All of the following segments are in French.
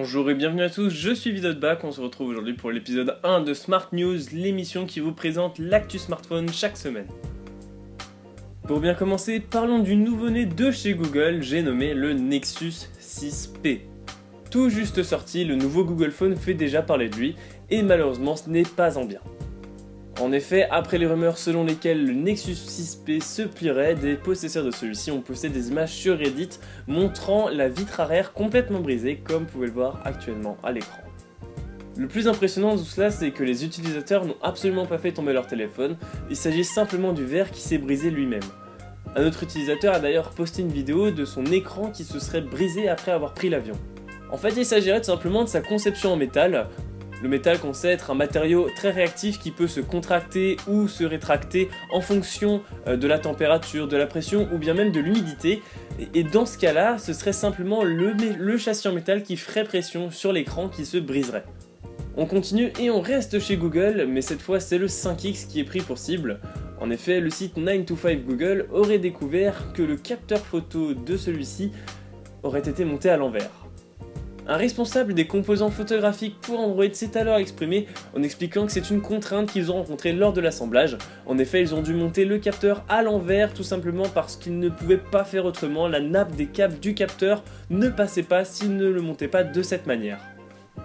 Bonjour et bienvenue à tous, je suis Vidotback, on se retrouve aujourd'hui pour l'épisode 1 de Smart News, l'émission qui vous présente l'actu smartphone chaque semaine. Pour bien commencer, parlons du nouveau-né de chez Google, j'ai nommé le Nexus 6P. Tout juste sorti, le nouveau Google Phone fait déjà parler de lui, et malheureusement ce n'est pas en bien. En effet, après les rumeurs selon lesquelles le Nexus 6P se plierait, des possesseurs de celui-ci ont posté des images sur Reddit montrant la vitre arrière complètement brisée, comme vous pouvez le voir actuellement à l'écran. Le plus impressionnant de tout cela, c'est que les utilisateurs n'ont absolument pas fait tomber leur téléphone, il s'agit simplement du verre qui s'est brisé lui-même. Un autre utilisateur a d'ailleurs posté une vidéo de son écran qui se serait brisé après avoir pris l'avion. En fait, il s'agirait tout simplement de sa conception en métal. Le métal qu'on sait être un matériau très réactif qui peut se contracter ou se rétracter en fonction de la température, de la pression ou bien même de l'humidité. Et dans ce cas-là, ce serait simplement le châssis en métal qui ferait pression sur l'écran qui se briserait. On continue et on reste chez Google, mais cette fois c'est le 5X qui est pris pour cible. En effet, le site 9to5 Google aurait découvert que le capteur photo de celui-ci aurait été monté à l'envers. Un responsable des composants photographiques pour Android s'est alors exprimé en expliquant que c'est une contrainte qu'ils ont rencontrée lors de l'assemblage. En effet, ils ont dû monter le capteur à l'envers tout simplement parce qu'ils ne pouvaient pas faire autrement, la nappe des câbles du capteur ne passait pas s'ils ne le montaient pas de cette manière.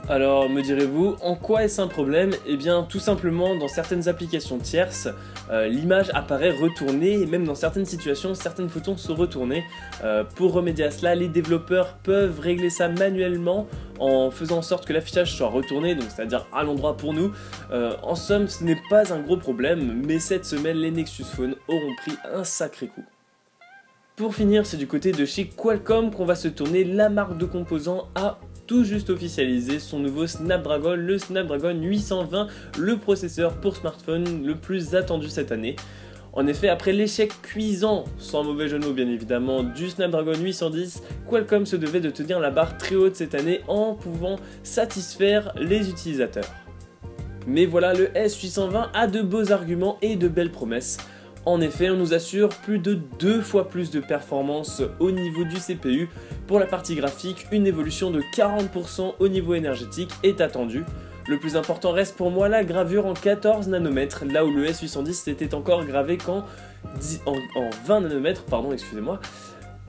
Alors me direz-vous, en quoi est-ce un problème? Eh bien tout simplement dans certaines applications tierces, l'image apparaît retournée et même dans certaines situations, certaines photos sont retournées. Pour remédier à cela, les développeurs peuvent régler ça manuellement en faisant en sorte que l'affichage soit retourné, donc c'est-à-dire à l'endroit pour nous. En somme, ce n'est pas un gros problème, mais cette semaine, les Nexus Phone auront pris un sacré coup. Pour finir, c'est du côté de chez Qualcomm qu'on va se tourner. La marque de composants a tout juste officialisé son nouveau Snapdragon, le Snapdragon 820, le processeur pour smartphone le plus attendu cette année. En effet, après l'échec cuisant, sans mauvais jeu de mots bien évidemment, du Snapdragon 810, Qualcomm se devait de tenir la barre très haute cette année en pouvant satisfaire les utilisateurs. Mais voilà, le S820 a de beaux arguments et de belles promesses. En effet, on nous assure plus de 2 fois plus de performance au niveau du CPU. Pour la partie graphique, une évolution de 40% au niveau énergétique est attendue. Le plus important reste pour moi la gravure en 14 nanomètres, là où le S810 était encore gravé qu'en 20 nanomètres, excusez-moi.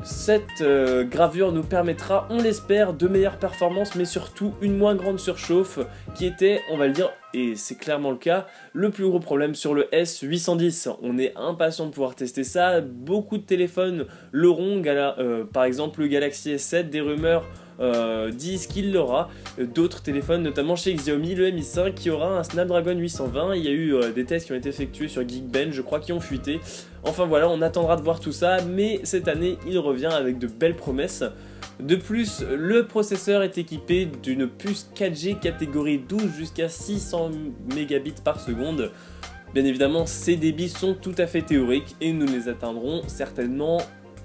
Cette gravure nous permettra, on l'espère, de meilleures performances, mais surtout une moins grande surchauffe, qui était, on va le dire, et c'est clairement le cas, le plus gros problème sur le S810. On est impatient de pouvoir tester ça, beaucoup de téléphones l'auront, par exemple le Galaxy S7, des rumeurs disent qu'il l'aura, d'autres téléphones, notamment chez Xiaomi, le Mi 5 qui aura un Snapdragon 820, il y a eu des tests qui ont été effectués sur Geekbench, je crois, qui ont fuité. Enfin voilà, on attendra de voir tout ça, mais cette année il revient avec de belles promesses. De plus, le processeur est équipé d'une puce 4G catégorie 12 jusqu'à 600 mégabits par seconde. Bien évidemment, ces débits sont tout à fait théoriques et nous ne les atteindrons certainement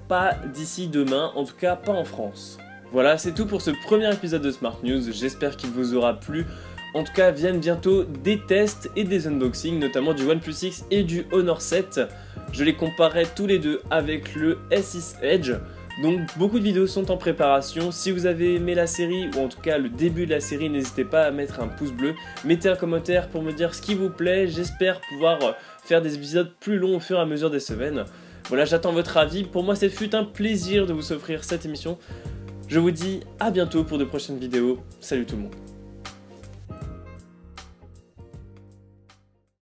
pas d'ici demain, en tout cas pas en France. Voilà, c'est tout pour ce premier épisode de Smart News, j'espère qu'il vous aura plu. En tout cas, viennent bientôt des tests et des unboxings, notamment du OnePlus X et du Honor 7. Je les comparerai tous les deux avec le S6 Edge. Donc beaucoup de vidéos sont en préparation. Si vous avez aimé la série, ou en tout cas le début de la série, n'hésitez pas à mettre un pouce bleu. Mettez un commentaire pour me dire ce qui vous plaît. J'espère pouvoir faire des épisodes plus longs au fur et à mesure des semaines. Voilà, j'attends votre avis. Pour moi, ce fut un plaisir de vous offrir cette émission. Je vous dis à bientôt pour de prochaines vidéos. Salut tout le monde.